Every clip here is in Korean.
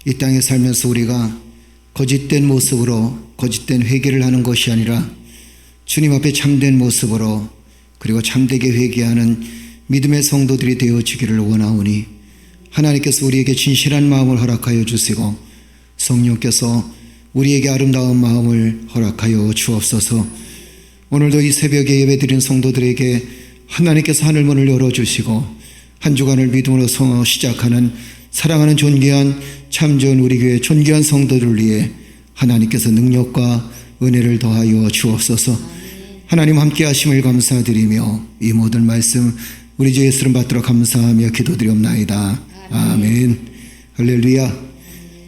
이 땅에 살면서 우리가 거짓된 모습으로 거짓된 회개를 하는 것이 아니라 주님 앞에 참된 모습으로 그리고 참되게 회개하는 믿음의 성도들이 되어지기를 원하오니 하나님께서 우리에게 진실한 마음을 허락하여 주시고 성령께서 우리에게 아름다운 마음을 허락하여 주옵소서. 오늘도 이 새벽에 예배드린 성도들에게 하나님께서 하늘문을 열어주시고 한 주간을 믿음으로 시작하는 사랑하는 존귀한 참 좋은 우리 교회 존귀한 성도들을 위해 하나님께서 능력과 은혜를 더하여 주옵소서. 하나님 함께 하심을 감사드리며 이 모든 말씀 우리 주 예수를 받도록 감사하며 기도드리옵나이다. 아멘. 할렐루야.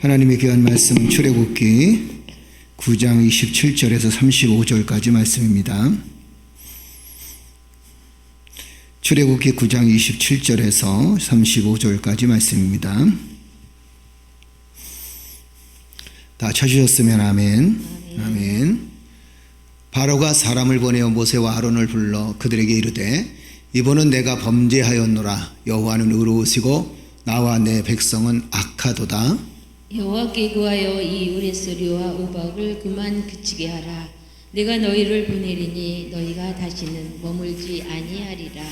하나님의 귀한 말씀 출애굽기 9장 27절에서 35절까지 말씀입니다. 출애굽기 9장 27절에서 35절까지 말씀입니다. 다 찾으셨으면 아멘. 아멘. 바로가 사람을 보내어 모세와 아론을 불러 그들에게 이르되 이번은 내가 범죄하였노라. 여호와는 의로우시고 나와 내 백성은 악하도다. 여호와께 구하여 이 우레소리와 우박을 그만 그치게 하라. 내가 너희를 보내리니 너희가 다시는 머물지 아니하리라.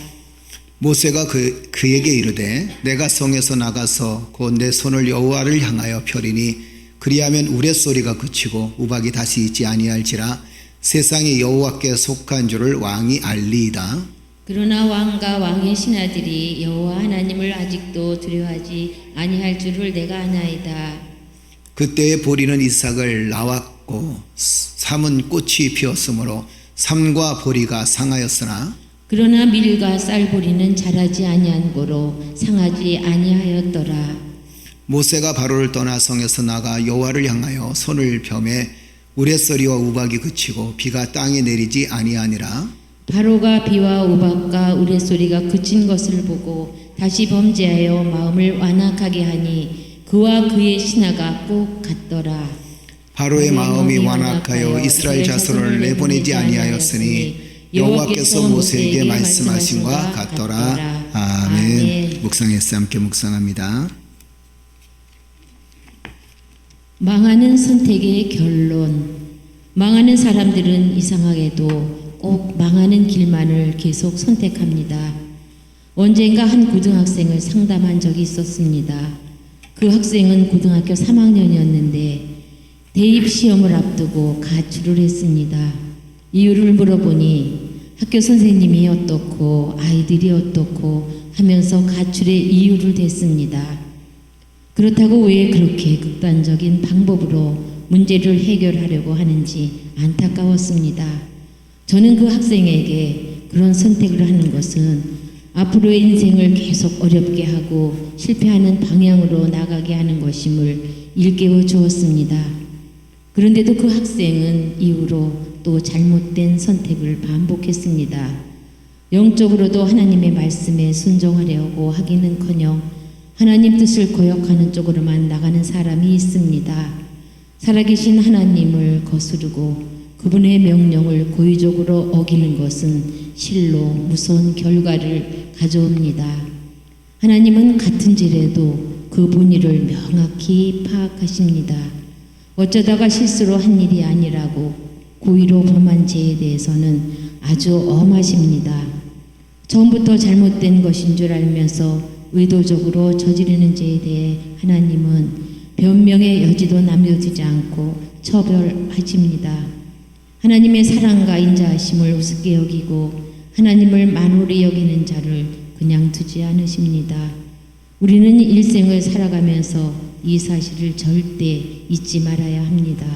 모세가 그에게 이르되 내가 성에서 나가서 곧 내 손을 여호와를 향하여 펴리니 그리하면 우레소리가 그치고 우박이 다시 있지 아니할지라. 세상이 여호와께 속한 줄을 왕이 알리이다. 그러나 왕과 왕의 신하들이 여호와 하나님을 아직도 두려워하지 아니할 줄을 내가 아나이다. 그때에 보리는 이삭을 낳았고 삼은 꽃이 피었으므로 삼과 보리가 상하였으나 그러나 밀과 쌀보리는 자라지 아니한 고로 상하지 아니하였더라. 모세가 바로를 떠나 성에서 나가 여호와를 향하여 손을 펴매 우레소리와 우박이 그치고 비가 땅에 내리지 아니하니라. 바로가 비와 우박과 우레소리가 그친 것을 보고 다시 범죄하여 마음을 완악하게 하니 그와 그의 신하가 꼭 같더라. 바로의 마음이 완악하여 이스라엘 자손을 내보내지 아니하였으니 여호와께서 모세에게 말씀하신 것 같더라. 아멘. 묵상했어. 함께 묵상합니다. 망하는 선택의 결론. 망하는 사람들은 이상하게도 꼭 망하는 길만을 계속 선택합니다. 언젠가 한 고등학생을 상담한 적이 있었습니다. 그 학생은 고등학교 3학년이었는데 대입 시험을 앞두고 가출을 했습니다. 이유를 물어보니 학교 선생님이 어떻고 아이들이 어떻고 하면서 가출의 이유를 댔습니다. 그렇다고 왜 그렇게 극단적인 방법으로 문제를 해결하려고 하는지 안타까웠습니다. 저는 그 학생에게 그런 선택을 하는 것은 앞으로의 인생을 계속 어렵게 하고 실패하는 방향으로 나가게 하는 것임을 일깨워 주었습니다. 그런데도 그 학생은 이후로 또 잘못된 선택을 반복했습니다. 영적으로도 하나님의 말씀에 순종하려고 하기는커녕 하나님 뜻을 거역하는 쪽으로만 나가는 사람이 있습니다. 살아계신 하나님을 거스르고 그분의 명령을 고의적으로 어기는 것은 실로 무서운 결과를 가져옵니다. 하나님은 같은 죄라도 그 본의를 명확히 파악하십니다. 어쩌다가 실수로 한 일이 아니라고 고의로 범한 죄에 대해서는 아주 엄하십니다. 처음부터 잘못된 것인 줄 알면서 의도적으로 저지르는 죄에 대해 하나님은 변명의 여지도 남겨두지 않고 처벌하십니다. 하나님의 사랑과 인자하심을 우습게 여기고 하나님을 만홀히 여기는 자를 그냥 두지 않으십니다. 우리는 일생을 살아가면서 이 사실을 절대 잊지 말아야 합니다.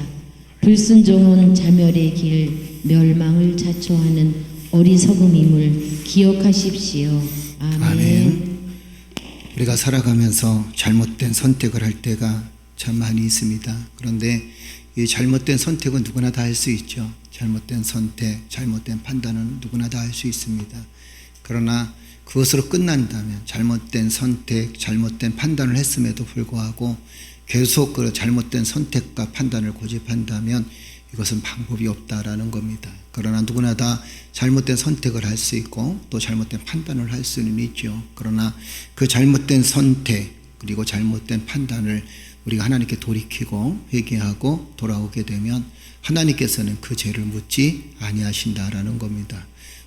불순종은 자멸의 길, 멸망을 자초하는 어리석음임을 기억하십시오. 아멘. 우리가 살아가면서 잘못된 선택을 할 때가 참 많이 있습니다. 그런데 이 잘못된 선택은 누구나 다 할 수 있죠. 잘못된 선택, 잘못된 판단은 누구나 다 할 수 있습니다. 그러나 그것으로 끝난다면 잘못된 선택, 잘못된 판단을 했음에도 불구하고 계속 그 잘못된 선택과 판단을 고집한다면 이것은 방법이 없다라는 겁니다. 그러나 누구나 다 잘못된 선택을 할 수 있고 또 잘못된 판단을 할 수는 있죠. 그러나 그 잘못된 선택 그리고 잘못된 판단을 우리가 하나님께 돌이키고 회개하고 돌아오게 되면 하나님께서는 그 죄를 묻지 아니하신다라는 겁니다.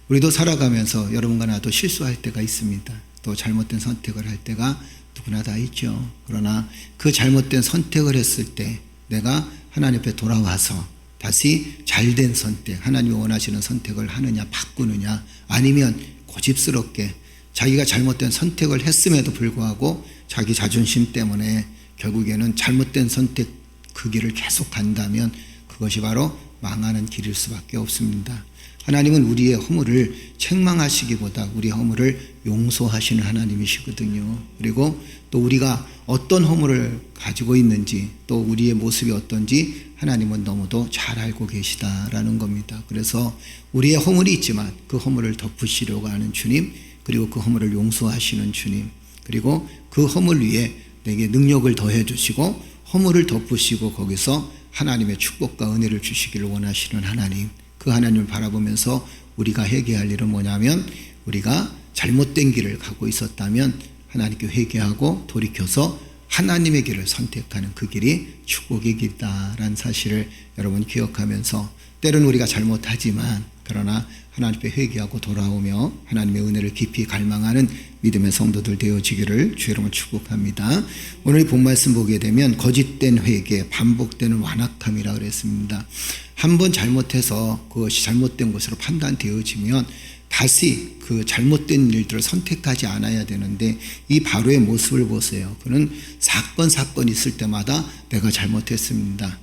우리도 살아가면서 여러분과 나도 실수할 때가 있습니다. 또 잘못된 선택을 할 때가 누구나 다 있죠. 그러나 그 잘못된 선택을 했을 때 내가 하나님 앞에 돌아와서 다시 잘된 선택, 하나님이 원하시는 선택을 하느냐 바꾸느냐, 아니면 고집스럽게 자기가 잘못된 선택을 했음에도 불구하고 자기 자존심 때문에 결국에는 잘못된 선택 그 길을 계속 간다면 그것이 바로 망하는 길일 수밖에 없습니다. 하나님은 우리의 허물을 책망하시기보다 우리의 허물을 용서하시는 하나님이시거든요. 그리고 또 우리가 어떤 허물을 가지고 있는지 또 우리의 모습이 어떤지 하나님은 너무도 잘 알고 계시다라는 겁니다. 그래서 우리의 허물이 있지만 그 허물을 덮으시려고 하는 주님, 그리고 그 허물을 용서하시는 주님, 그리고 그 허물 위에 내게 능력을 더해 주시고 허물을 덮으시고 거기서 하나님의 축복과 은혜를 주시기를 원하시는 하나님, 그 하나님을 바라보면서 우리가 회개할 일은 뭐냐면 우리가 잘못된 길을 가고 있었다면 하나님께 회개하고 돌이켜서 하나님의 길을 선택하는 그 길이 축복의 길이다라는 사실을 여러분 기억하면서, 때로는 우리가 잘못하지만 그러나 하나님 앞에 회개하고 돌아오며 하나님의 은혜를 깊이 갈망하는 믿음의 성도들 되어지기를 주의 이름으로 축복합니다. 오늘 본 말씀 보게 되면 거짓된 회개, 반복되는 완악함이라 그랬습니다. 한번 잘못해서 그것이 잘못된 것으로 판단되어지면 다시 그 잘못된 일들을 선택하지 않아야 되는데, 이 바로의 모습을 보세요. 그는 사건이 있을 때마다 내가 잘못했습니다.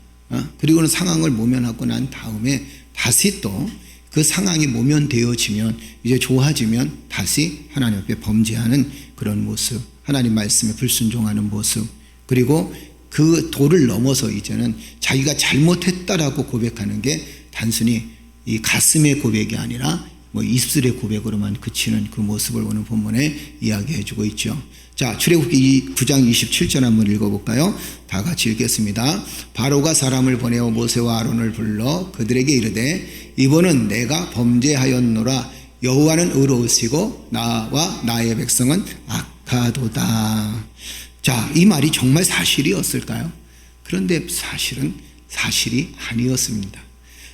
그리고는 상황을 모면하고 난 다음에 다시 또 그 상황이 모면되어지면 이제 좋아지면 다시 하나님 앞에 범죄하는 그런 모습, 하나님 말씀에 불순종하는 모습, 그리고 그 도를 넘어서 이제는 자기가 잘못했다라고 고백하는 게 단순히 이 가슴의 고백이 아니라 입술의 고백으로만 그치는 그 모습을 오늘 본문에 이야기해주고 있죠. 자, 출애굽기 9장 27절 한번 읽어볼까요? 다 같이 읽겠습니다. 바로가 사람을 보내어 모세와 아론을 불러 그들에게 이르되 이번은 내가 범죄하였노라. 여호와는 의로우시고 나와 나의 백성은 악하도다. 자, 이 말이 정말 사실이었을까요? 그런데 사실은 사실이 아니었습니다.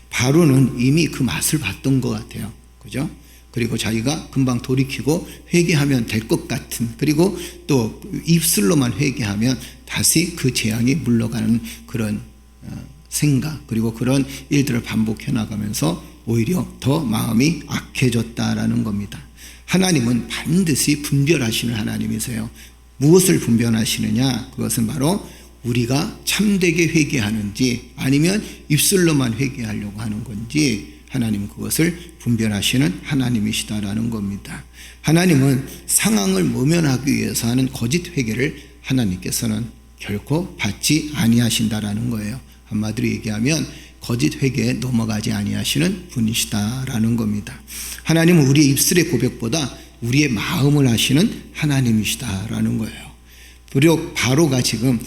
바로는 이미 그 맛을 봤던 것 같아요. 그죠? 그리고 자기가 금방 돌이키고 회개하면 될 것 같은, 그리고 또 입술로만 회개하면 다시 그 재앙이 물러가는 그런 생각, 그리고 그런 일들을 반복해 나가면서 오히려 더 마음이 악해졌다라는 겁니다. 하나님은 반드시 분별하시는 하나님이세요. 무엇을 분별하시느냐? 그것은 바로 우리가 참되게 회개하는지 아니면 입술로만 회개하려고 하는 건지 하나님은 그것을 분별하시는 하나님이시다라는 겁니다. 하나님은 상황을 모면하기 위해서 하는 거짓 회개를 하나님께서는 결코 받지 아니하신다라는 거예요. 한마디로 얘기하면 거짓 회개에 넘어가지 아니하시는 분이시다라는 겁니다. 하나님은 우리의 입술의 고백보다 우리의 마음을 아시는 하나님이시다라는 거예요. 비록 바로가 지금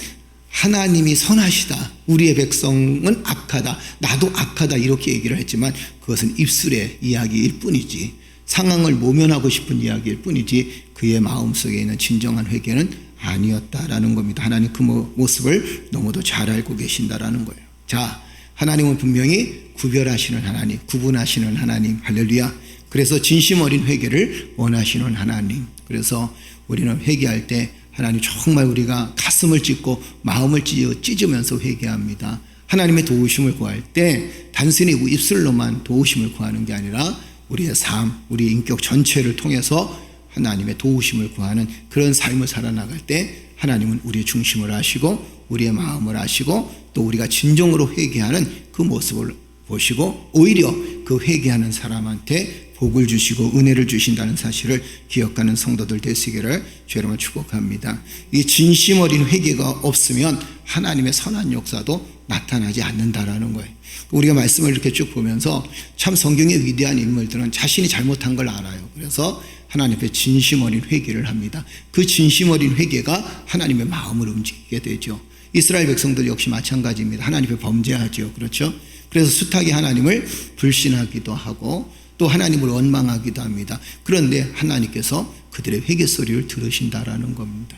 하나님이 선하시다, 우리의 백성은 악하다, 나도 악하다 이렇게 얘기를 했지만 그것은 입술의 이야기일 뿐이지, 상황을 모면하고 싶은 이야기일 뿐이지 그의 마음속에 있는 진정한 회개는 아니었다라는 겁니다. 하나님 그 모습을 너무도 잘 알고 계신다라는 거예요. 자, 하나님은 분명히 구별하시는 하나님, 구분하시는 하나님, 할렐루야. 그래서 진심 어린 회개를 원하시는 하나님. 그래서 우리는 회개할 때 하나님 정말 우리가 가슴을 찢고 마음을 찢으면서 회개합니다. 하나님의 도우심을 구할 때 단순히 입술로만 도우심을 구하는 게 아니라 우리의 삶, 우리 인격 전체를 통해서 하나님의 도우심을 구하는 그런 삶을 살아나갈 때 하나님은 우리의 중심을 아시고 우리의 마음을 아시고 또 우리가 진정으로 회개하는 그 모습을 보시고 오히려 그 회개하는 사람한테 복을 주시고 은혜를 주신다는 사실을 기억하는 성도들 되시기를 주의 이름으로 축복합니다. 이 진심 어린 회개가 없으면 하나님의 선한 역사도 나타나지 않는다라는 거예요. 우리가 말씀을 이렇게 쭉 보면서 참 성경의 위대한 인물들은 자신이 잘못한 걸 알아요. 그래서 하나님 앞에 진심 어린 회개를 합니다. 그 진심 어린 회개가 하나님의 마음을 움직이게 되죠. 이스라엘 백성들 역시 마찬가지입니다. 하나님 앞에 범죄하죠. 그렇죠? 그래서 숱하게 하나님을 불신하기도 하고 또 하나님을 원망하기도 합니다. 그런데 하나님께서 그들의 회개 소리를 들으신다라는 겁니다.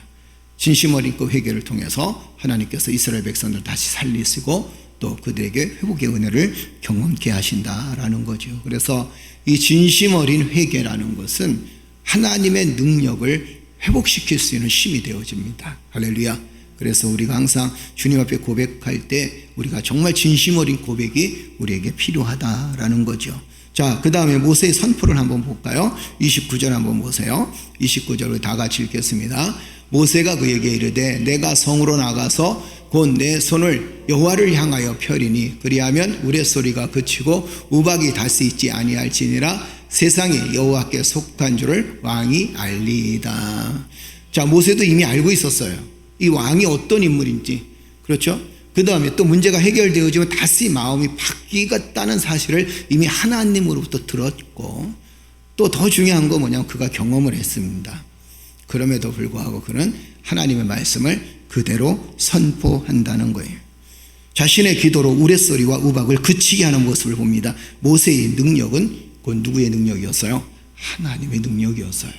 진심 어린 그 회개를 통해서 하나님께서 이스라엘 백성들을 다시 살리시고 또 그들에게 회복의 은혜를 경험케 하신다라는 거죠. 그래서 이 진심 어린 회개라는 것은 하나님의 능력을 회복시킬 수 있는 힘이 되어집니다. 할렐루야. 그래서 우리가 항상 주님 앞에 고백할 때 우리가 정말 진심 어린 고백이 우리에게 필요하다라는 거죠. 자, 그 다음에 모세의 선포를 한번 볼까요? 29절 한번 보세요. 29절을 다 같이 읽겠습니다. 모세가 그에게 이르되 내가 성으로 나가서 곧 내 손을 여호와를 향하여 펴리니 그리하면 우레소리가 그치고 우박이 다시 있지 아니할지니라 세상이 여호와께 속한 줄을 왕이 알리이다. 자, 모세도 이미 알고 있었어요. 이 왕이 어떤 인물인지. 그렇죠? 그 다음에 또 문제가 해결되어지면 다시 마음이 바뀌었다는 사실을 이미 하나님으로부터 들었고 또 더 중요한 거 뭐냐면 그가 경험을 했습니다. 그럼에도 불구하고 그는 하나님의 말씀을 그대로 선포한다는 거예요. 자신의 기도로 우레소리와 우박을 그치게 하는 모습을 봅니다. 모세의 능력은 곧 누구의 능력이었어요? 하나님의 능력이었어요.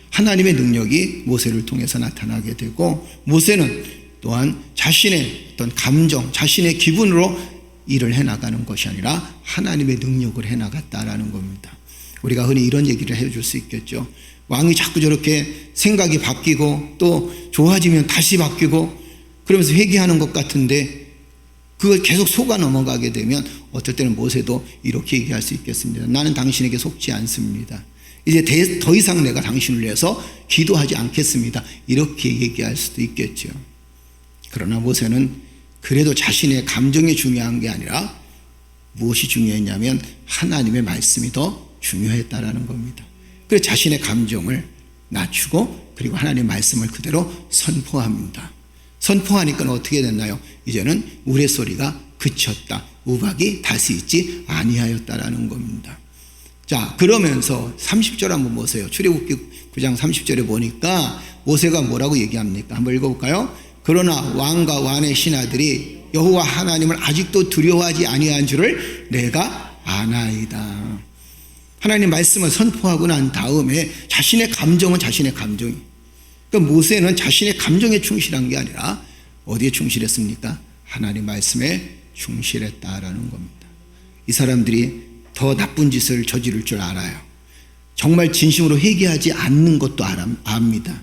하나님의 능력이 모세를 통해서 나타나게 되고 모세는 또한 자신의 어떤 감정, 자신의 기분으로 일을 해나가는 것이 아니라 하나님의 능력을 해나갔다라는 겁니다. 우리가 흔히 이런 얘기를 해줄 수 있겠죠. 왕이 자꾸 저렇게 생각이 바뀌고 또 좋아지면 다시 바뀌고 그러면서 회개하는 것 같은데 그걸 계속 속아 넘어가게 되면 어떨 때는 모세도 이렇게 얘기할 수 있겠습니다. 나는 당신에게 속지 않습니다. 이제 더 이상 내가 당신을 위해서 기도하지 않겠습니다. 이렇게 얘기할 수도 있겠죠. 그러나 모세는 그래도 자신의 감정이 중요한 게 아니라 무엇이 중요했냐면 하나님의 말씀이 더 중요했다라는 겁니다. 그래서 자신의 감정을 낮추고 그리고 하나님의 말씀을 그대로 선포합니다. 선포하니까 어떻게 됐나요? 이제는 우레소리가 그쳤다. 우박이 다시 있지 아니하였다라는 겁니다. 자, 그러면서 30절 한번 보세요. 출애굽기 9장 30절에 보니까 모세가 뭐라고 얘기합니까? 한번 읽어볼까요? 그러나 왕과 왕의 신하들이 여호와 하나님을 아직도 두려워하지 아니한 줄을 내가 아나이다. 하나님 말씀을 선포하고 난 다음에 자신의 감정은 자신의 감정이. 그러니까 모세는 자신의 감정에 충실한 게 아니라 어디에 충실했습니까? 하나님 말씀에 충실했다라는 겁니다. 이 사람들이 더 나쁜 짓을 저지를 줄 알아요. 정말 진심으로 회개하지 않는 것도 압니다.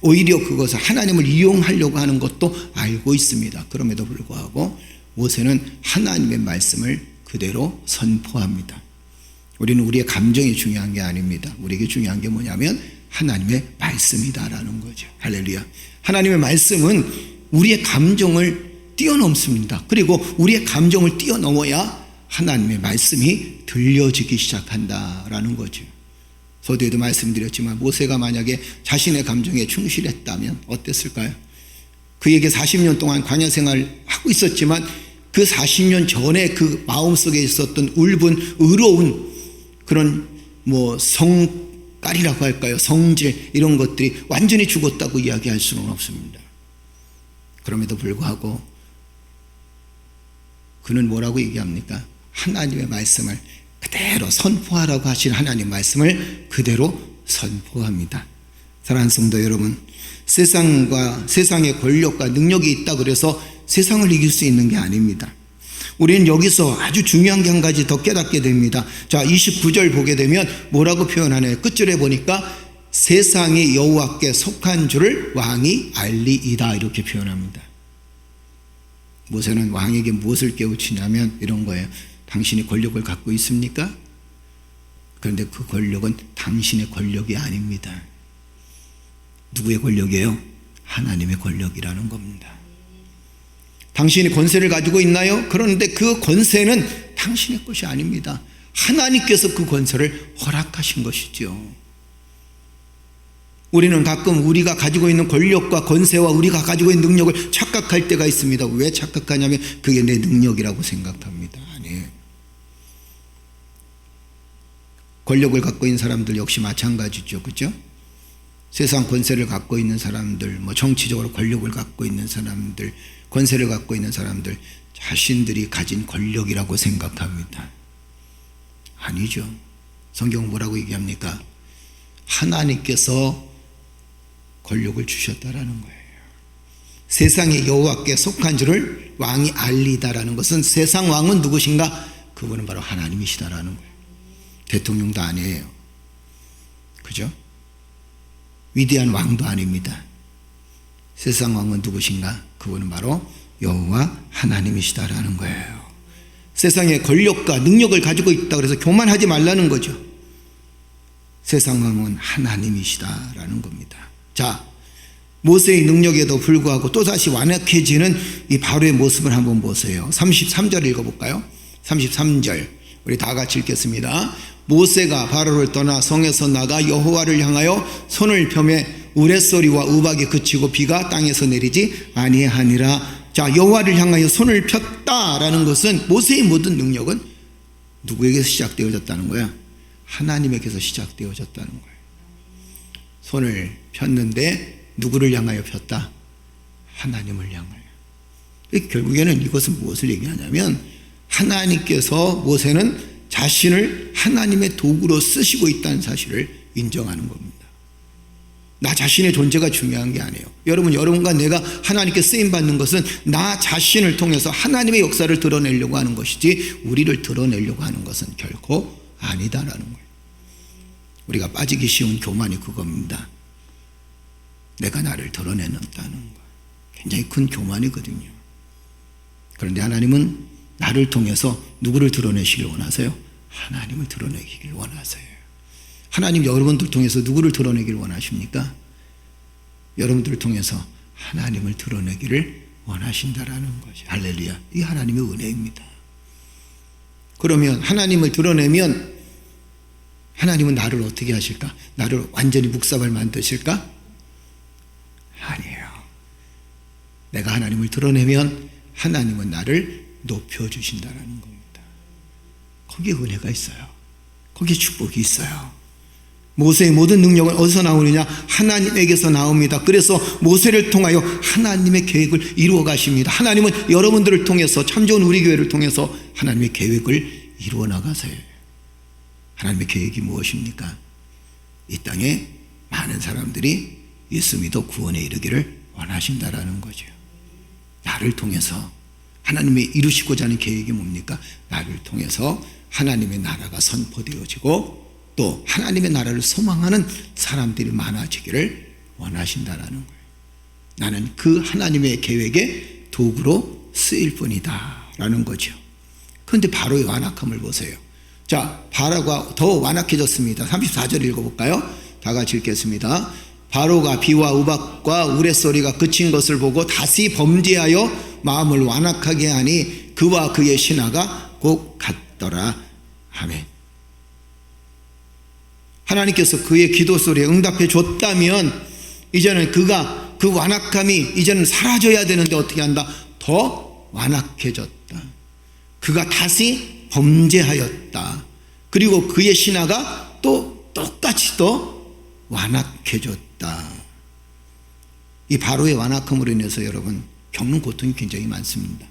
오히려 그것을 하나님을 이용하려고 하는 것도 알고 있습니다. 그럼에도 불구하고 모세는 하나님의 말씀을 그대로 선포합니다. 우리는 우리의 감정이 중요한 게 아닙니다. 우리에게 중요한 게 뭐냐면 하나님의 말씀이다라는 거죠. 할렐루야. 하나님의 말씀은 우리의 감정을 뛰어넘습니다. 그리고 우리의 감정을 뛰어넘어야 하나님의 말씀이 들려지기 시작한다라는 거죠. 서두에도 말씀드렸지만 모세가 만약에 자신의 감정에 충실했다면 어땠을까요? 그에게 40년 동안 광야 생활을 하고 있었지만 그 40년 전에 그 마음속에 있었던 울분, 의로운 그런 성깔이라고 할까요? 성질 이런 것들이 완전히 죽었다고 이야기할 수는 없습니다. 그럼에도 불구하고 그는 뭐라고 얘기합니까? 하나님의 말씀을 그대로 선포하라고 하신 하나님 말씀을 그대로 선포합니다. 사랑하는 성도 여러분, 세상의 권력과 능력이 있다 그래서 세상을 이길 수 있는 게 아닙니다. 우리는 여기서 아주 중요한 게 한 가지 더 깨닫게 됩니다. 자, 29절 보게 되면 뭐라고 표현하나요? 끝절에 보니까 세상이 여호와께 속한 줄을 왕이 알리이다 이렇게 표현합니다. 모세는 왕에게 무엇을 깨우치냐면 이런 거예요. 당신이 권력을 갖고 있습니까? 그런데 그 권력은 당신의 권력이 아닙니다. 누구의 권력이에요? 하나님의 권력이라는 겁니다. 당신이 권세를 가지고 있나요? 그런데 그 권세는 당신의 것이 아닙니다. 하나님께서 그 권세를 허락하신 것이죠. 우리는 가끔 우리가 가지고 있는 권력과 권세와 우리가 가지고 있는 능력을 착각할 때가 있습니다. 왜 착각하냐면 그게 내 능력이라고 생각합니다. 아니에요. 권력을 갖고 있는 사람들 역시 마찬가지죠. 그렇죠? 세상 권세를 갖고 있는 사람들, 정치적으로 권력을 갖고 있는 사람들, 권세를 갖고 있는 사람들 자신들이 가진 권력이라고 생각합니다. 아니죠. 성경은 뭐라고 얘기합니까? 하나님께서 권력을 주셨다라는 거예요. 세상의 여호와께 속한 줄을 왕이 알리다라는 것은 세상 왕은 누구신가? 그분은 바로 하나님이시다라는 거예요. 대통령도 아니에요. 그죠? 위대한 왕도 아닙니다. 세상 왕은 누구신가? 그분은 바로 여호와 하나님이시다라는 거예요. 세상에 권력과 능력을 가지고 있다 그래서 교만하지 말라는 거죠. 세상 왕은 하나님이시다라는 겁니다. 자, 모세의 능력에도 불구하고 또다시 완악해지는 이 바로의 모습을 한번 보세요. 33절 읽어볼까요? 33절 우리 다 같이 읽겠습니다. 모세가 바로를 떠나 성에서 나가 여호와를 향하여 손을 펴매 우레소리와 우박이 그치고 비가 땅에서 내리지 아니하니라. 자, 여호와를 향하여 손을 폈다라는 것은 모세의 모든 능력은 누구에게서 시작되어졌다는 거야? 하나님에게서 시작되어졌다는 거예요. 손을 폈는데 누구를 향하여 폈다? 하나님을 향하여. 결국에는 이것은 무엇을 얘기하냐면 하나님께서 모세는 자신을 하나님의 도구로 쓰시고 있다는 사실을 인정하는 겁니다. 나 자신의 존재가 중요한 게 아니에요. 여러분과 내가 하나님께 쓰임받는 것은 나 자신을 통해서 하나님의 역사를 드러내려고 하는 것이지 거리를 드러내려고 하는 것은 결코 아니다라는 거예요. 우리가 빠지기 쉬운 교만이 그겁니다. 내가 나를 드러내는다는 거. 굉장히 큰 교만이거든요. 그런데 하나님은 나를 통해서 누구를 드러내시길 원하세요? 하나님을 드러내기를 원하세요. 하나님 여러분들 통해서 누구를 드러내기를 원하십니까? 여러분들을 통해서 하나님을 드러내기를 원하신다라는 것이 할렐루야. 이 하나님의 은혜입니다. 그러면 하나님을 드러내면 하나님은 나를 어떻게 하실까? 나를 완전히 묵사발 만드실까? 아니에요. 내가 하나님을 드러내면 하나님은 나를 높여주신다는 겁니다. 거기에 은혜가 있어요. 거기에 축복이 있어요. 모세의 모든 능력은 어디서 나오느냐? 하나님에게서 나옵니다. 그래서 모세를 통하여 하나님의 계획을 이루어 가십니다. 하나님은 여러분들을 통해서, 참 좋은 우리 교회를 통해서 하나님의 계획을 이루어 나가세요. 하나님의 계획이 무엇입니까? 이 땅에 많은 사람들이 예수 믿어 구원에 이르기를 원하신다라는 거죠. 나를 통해서 하나님의 이루시고자 하는 계획이 뭡니까? 나를 통해서 하나님의 나라가 선포되어지고 또 하나님의 나라를 소망하는 사람들이 많아지기를 원하신다라는 거예요. 나는 그 하나님의 계획의 도구로 쓰일 뿐이다 라는 거죠. 그런데 바로의 완악함을 보세요. 자, 바로가 더 완악해졌습니다. 34절 읽어볼까요? 다 같이 읽겠습니다. 바로가 비와 우박과 우레소리가 그친 것을 보고 다시 범죄하여 마음을 완악하게 하니 그와 그의 신하가 곧 같더라. 아멘. 하나님께서 그의 기도 소리에 응답해 줬다면 이제는 그가 그 완악함이 이제는 사라져야 되는데 어떻게 한다? 더 완악해졌다. 그가 다시 범죄하였다. 그리고 그의 신하가 또 똑같이 또 완악해졌다. 이 바로의 완악함으로 인해서 여러분 겪는 고통이 굉장히 많습니다.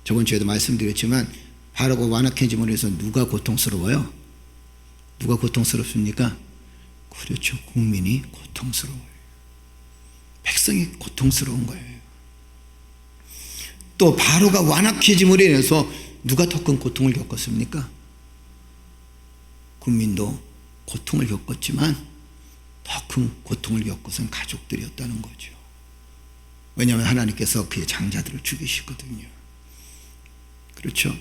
저번 주에도 말씀드렸지만 바로가 완악해짐으로 해서 누가 고통스러워요? 누가 고통스럽습니까? 그렇죠. 국민이 고통스러워요. 백성이 고통스러운 거예요. 또 바로가 완악해짐으로 인해서 누가 더 큰 고통을 겪었습니까? 국민도 고통을 겪었지만 더 큰 고통을 겪었은 가족들이었다는 거죠. 왜냐하면 하나님께서 그의 장자들을 죽이시거든요. 그렇죠.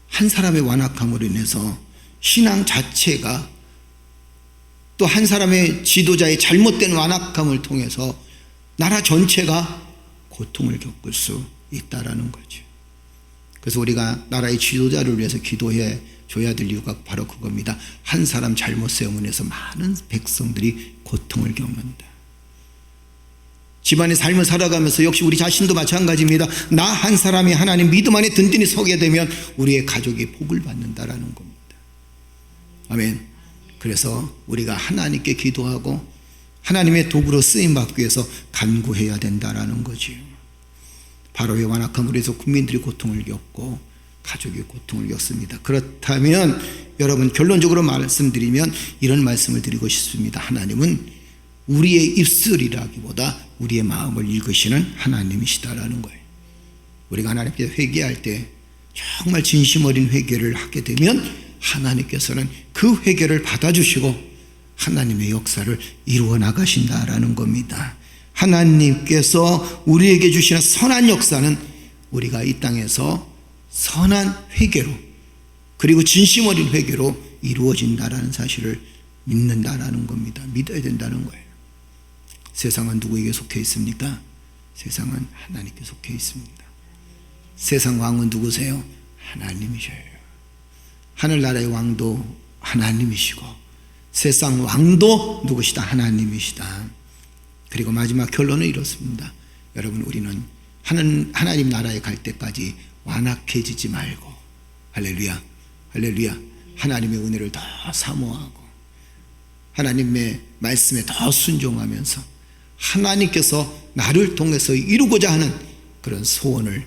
한 사람의 완악함으로 인해서 신앙 자체가 또 한 사람의 지도자의 잘못된 완악함을 통해서 나라 전체가 고통을 겪을 수 있다라는 거죠. 그래서 우리가 나라의 지도자를 위해서 기도해 줘야 될 이유가 바로 그겁니다. 한 사람 잘못 세움으로 해서 많은 백성들이 고통을 겪는다. 집안의 삶을 살아가면서 역시 우리 자신도 마찬가지입니다. 나 한 사람이 하나님 믿음 안에 든든히 서게 되면 우리의 가족이 복을 받는다라는 겁니다. 아멘. 그래서 우리가 하나님께 기도하고 하나님의 도구로 쓰임받기 위해서 간구해야 된다라는 거지요. 바로의 완악함으로 해서 국민들이 고통을 겪고 가족이 고통을 겪습니다. 그렇다면 여러분 결론적으로 말씀드리면 이런 말씀을 드리고 싶습니다. 하나님은 우리의 입술이라기보다 우리의 마음을 읽으시는 하나님이시다라는 거예요. 우리가 하나님 앞에 회개할 때 정말 진심 어린 회개를 하게 되면 하나님께서는 그 회개를 받아주시고 하나님의 역사를 이루어 나가신다라는 겁니다. 하나님께서 우리에게 주시는 선한 역사는 우리가 이 땅에서 선한 회개로, 그리고 진심 어린 회개로 이루어진다라는 사실을 믿는다라는 겁니다. 믿어야 된다는 거예요. 세상은 누구에게 속해 있습니까? 세상은 하나님께 속해 있습니다. 세상 왕은 누구세요? 하나님이셔요. 하늘나라의 왕도 하나님이시고 세상 왕도 누구시다? 하나님이시다. 그리고 마지막 결론은 이렇습니다. 여러분, 우리는 하나님 나라에 갈 때까지 완악해지지 말고, 할렐루야, 할렐루야, 하나님의 은혜를 더 사모하고 하나님의 말씀에 더 순종하면서 하나님께서 나를 통해서 이루고자 하는 그런 소원을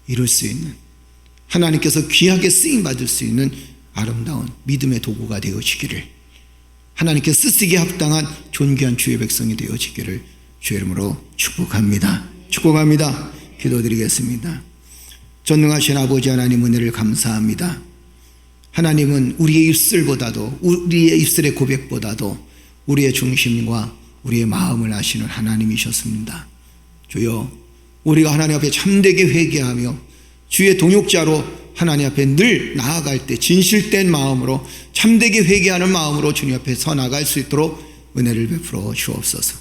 이룰 수 있는, 하나님께서 귀하게 쓰임받을 수 있는 아름다운 믿음의 도구가 되어지기를, 하나님께 쓰시기에 합당한 존귀한 주의 백성이 되어지기를 주의 이름으로 축복합니다. 축복합니다. 기도드리겠습니다. 전능하신 아버지 하나님, 은혜를 감사합니다. 하나님은 우리의 입술보다도, 우리의 입술의 고백보다도 우리의 중심과 우리의 마음을 아시는 하나님이셨습니다. 주여, 우리가 하나님 앞에 참되게 회개하며 주의 동역자로 하나님 앞에 늘 나아갈 때 진실된 마음으로, 참되게 회개하는 마음으로 주님 앞에 서 나갈 수 있도록 은혜를 베풀어 주옵소서.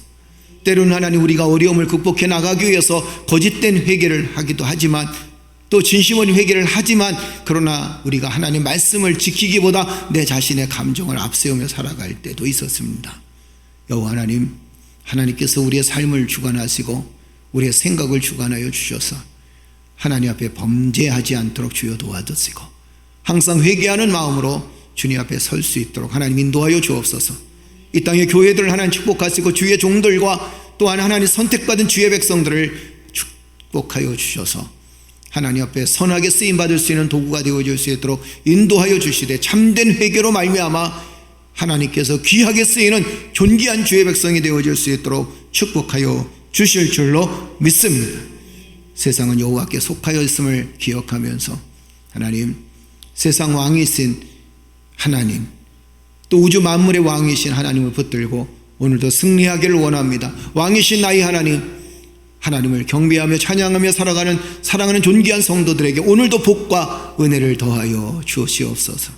때로는 하나님, 우리가 어려움을 극복해 나가기 위해서 거짓된 회개를 하기도 하지만, 또 진심 어린 회개를 하지만, 그러나 우리가 하나님 말씀을 지키기보다 내 자신의 감정을 앞세우며 살아갈 때도 있었습니다. 여호와 하나님, 하나님께서 우리의 삶을 주관하시고 우리의 생각을 주관하여 주셔서 하나님 앞에 범죄하지 않도록 주여 도와주시고 항상 회개하는 마음으로 주님 앞에 설 수 있도록 하나님 인도하여 주옵소서. 이 땅의 교회들을 하나님 축복하시고 주의 종들과 또한 하나님 선택받은 주의 백성들을 축복하여 주셔서 하나님 앞에 선하게 쓰임받을 수 있는 도구가 되어줄 수 있도록 인도하여 주시되, 참된 회개로 말미암아 하나님께서 귀하게 쓰이는 존귀한 주의 백성이 되어줄 수 있도록 축복하여 주실 줄로 믿습니다. 세상은 여호와께 속하여 있음을 기억하면서 하나님, 세상 왕이신 하나님, 또 우주 만물의 왕이신 하나님을 붙들고 오늘도 승리하기를 원합니다. 왕이신 나의 하나님, 하나님을 경배하며 찬양하며 살아가는 사랑하는 존귀한 성도들에게 오늘도 복과 은혜를 더하여 주시옵소서.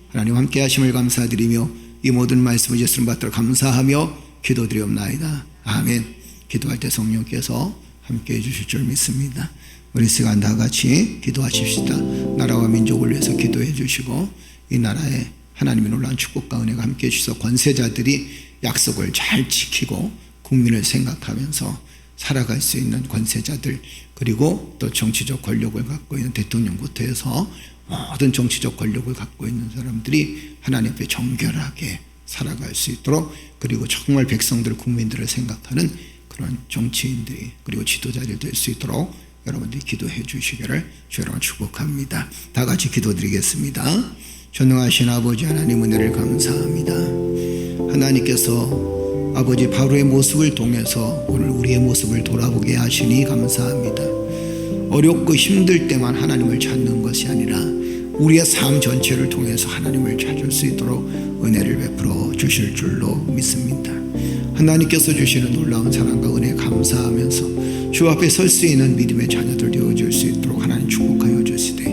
하나님 함께 하심을 감사드리며 이 모든 말씀을 예수님 받들어 감사하며 기도드리옵나이다. 아멘. 기도할 때 성령께서 함께 해주실 줄 믿습니다. 우리 시간 다 같이 기도하십시다. 나라와 민족을 위해서 기도해 주시고 이 나라에 하나님의 놀라운 축복과 은혜가 함께 해주셔서 권세자들이 약속을 잘 지키고 국민을 생각하면서 살아갈 수 있는 권세자들, 그리고 또 정치적 권력을 갖고 있는 대통령부터 해서 모든 정치적 권력을 갖고 있는 사람들이 하나님 앞에 정결하게 살아갈 수 있도록, 그리고 정말 백성들, 국민들을 생각하는 그런 정치인들이 그리고 지도자들이 될 수 있도록 여러분들이 기도해 주시기를 주여러분 축복합니다. 다 같이 기도드리겠습니다. 전능하신 아버지 하나님, 은혜를 감사합니다. 하나님께서 아버지 바로의 모습을 통해서 오늘 우리의 모습을 돌아보게 하시니 감사합니다. 어렵고 힘들 때만 하나님을 찾는 것이 아니라 우리의 삶 전체를 통해서 하나님을 찾을 수 있도록 은혜를 베풀어 주실 줄로 믿습니다. 하나님께서 주시는 놀라운 사랑과 은혜 감사하면서 주 앞에 설 수 있는 믿음의 자녀들 되어줄 수 있도록 하나님 축복하여 주시되,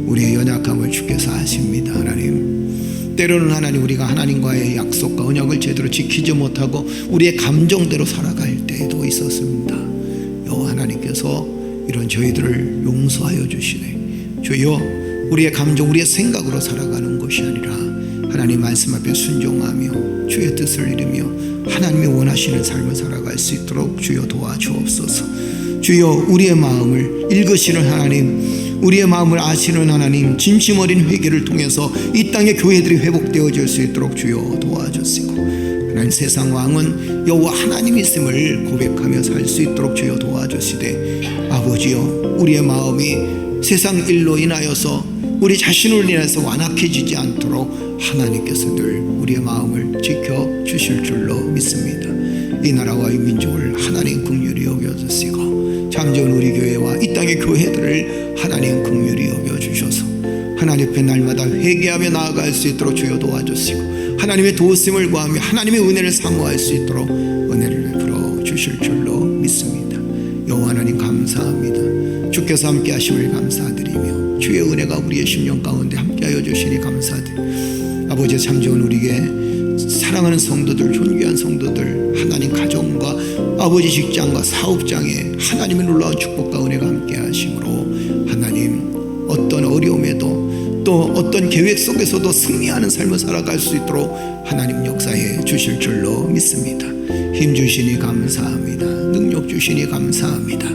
우리의 연약함을 주께서 아십니다. 하나님, 때로는 하나님, 우리가 하나님과의 약속과 언약을 제대로 지키지 못하고 우리의 감정대로 살아갈 때도 있었습니다. 여호와 하나님께서 이런 저희들을 용서하여 주시네. 주여, 우리의 감정, 우리의 생각으로 살아가는 것이 아니라 하나님 말씀 앞에 순종하며 주의 뜻을 이루며 하나님이 원하시는 삶을 살아갈 수 있도록 주여 도와주옵소서. 주여, 우리의 마음을 읽으시는 하나님, 우리의 마음을 아시는 하나님, 진심 어린 회개를 통해서 이 땅의 교회들이 회복되어질 수 있도록 주여 도와주시고, 하나님, 세상 왕은 여호와 하나님이 있음을 고백하며 살 수 있도록 주여 도와주시되, 아버지여, 우리의 마음이 세상 일로 인하여서 우리 자신을 인해서 완악해지지 않도록 하나님께서 늘 우리의 마음을 지켜주실 줄로 믿습니다. 이 나라와 이 민족을 하나님 긍휼히 여겨주시고 참좋은 우리 교회와 이 땅의 교회들을 하나님 긍휼히 여겨주셔서 하나님 앞에 날마다 회개하며 나아갈 수 있도록 주여 도와주시고 하나님의 도우심을 구하며 하나님의 은혜를 사모할 수 있도록 은혜를 베풀어 주실 줄로 믿습니다. 여호와 하나님 감사합니다. 주께서 함께 하심을 감사드리며 주의 은혜가 우리의 심령 가운데 함께하여 주시니 감사드립니다. 아버지 참 좋은 우리에게 사랑하는 성도들, 존귀한 성도들, 하나님 가정과 아버지 직장과 사업장에 하나님의 놀라운 축복과 은혜가 함께 하심으로 하나님 어떤 어려움에도 또 어떤 계획 속에서도 승리하는 삶을 살아갈 수 있도록 하나님 역사해 주실 줄로 믿습니다. 힘 주시니 감사합니다. 능력 주시니 감사합니다.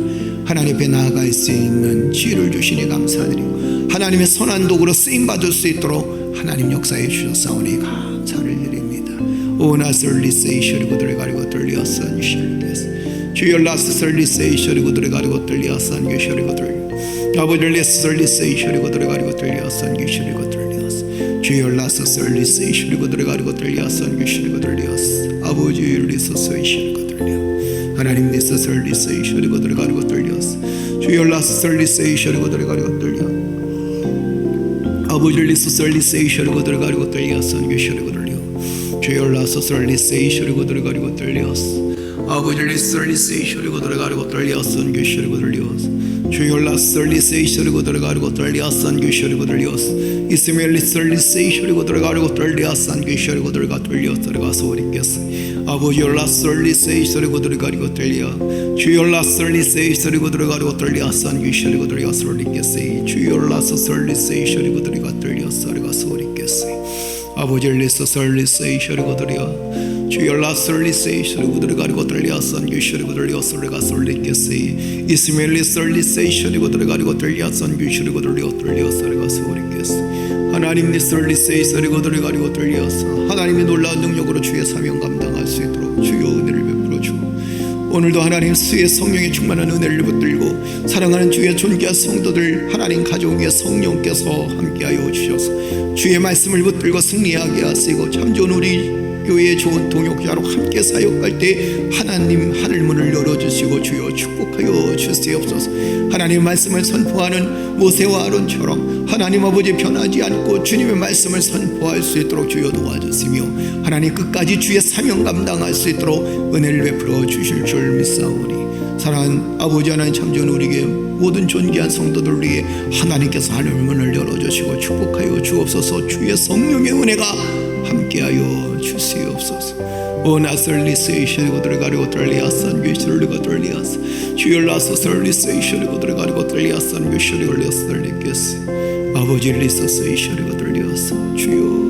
하나님 앞에 나아갈 수 있는 지혜를 주시니 감사드리고 하나님의 선한 도구로 쓰임받을 수 있도록 하나님 역사해 주셨사오니 감사를 드립니다. 오나설리세이셔리고 들어가리고 들리었선 셜리스 주열라스설리세이셔리고 들어가리고 들리었선 교셔리고 들리 아버지를 레스설리세이셔리고 들어가리고 들리었선 교셔리고 들리었어 주열라스설리세이셔리고 들어가리고 들리었선 교셔리고 들리었어 아버지 리서세이셔리고 들려 하나님 리서설리세이셔리고 들어가리고 들리었어 주열라스설리세이셔리고 들어가리고 들려 아버지 리서설리세이셔리고 들어가리고 들리었선 교셔리고 들려 주열라스설리세이셔리고 들어가리고 들리었어 아버지 리서설리세이셔리고 들어가리고 들리었선 교셔리고 들리었어 주열라스설리세이셔리고 들어가리고 들리었선 교셔리고 들리었어 이스멜 리설리세이셔리고 들어가리고 들리었선 교셔리고 들어가서 오리겠어 아버지 열라설리세이셔리고 들어가리고 들려 주열라설리세이셔리고 들어가리고 들리었선 교셔리고 들어가서 오리겠어 주열라설리세이셔리고 들어가서 오리겠어 아버지 리서설리세이셔리고 들려 주열라설리세이셔리고 들어가리고 들려선 교셔리고 들려서 오리겠어 이스멜 리설리세이셔리고 들어가리고 들려선 교셔리고 들려서 오리겠어 하나님 리설리세이셔리고 들어가리고 들려서 하나님의 놀라운 능력으로 주의 사명 감당할 수 있도록 주의 은혜를 베풀어 주고 오늘도 하나님 수의 성령의 충만한 은혜를 붙들고 사랑하는 주의 존귀한 성도들 하나님 가족 위에 성령께서 함께하여 주셔서 주의 말씀을 붙들고 승리하게 하시고 참 좋은 우리 교회의 좋은 동역자로 함께 사역할 때 하나님 하늘문을 열어주시고 주여 축복하여 주시옵소서. 하나님 말씀을 선포하는 모세와 아론처럼 하나님 아버지 변하지 않고 주님의 말씀을 선포할 수 있도록 주여 도와주시며 하나님 끝까지 주의 사명 감당할 수 있도록 은혜를 베풀어 주실 줄 믿사오니 사랑하는 아버지 하나님 참 좋은 우리에게 모든 존귀한 성도들 위해 하나님께서 하늘문을 열어주시고 축복하여 주옵소서. 주의 성령의 은혜가 함께하여 주시옵소서. 오나설리세이셔리고 들어가리고 들리아산 교시리고 들리아스 주열라서 설리세이셔리고 들어가리고 들리아산 교시리고 들리아스 아버지 리서세이셔리고 들리아스 주여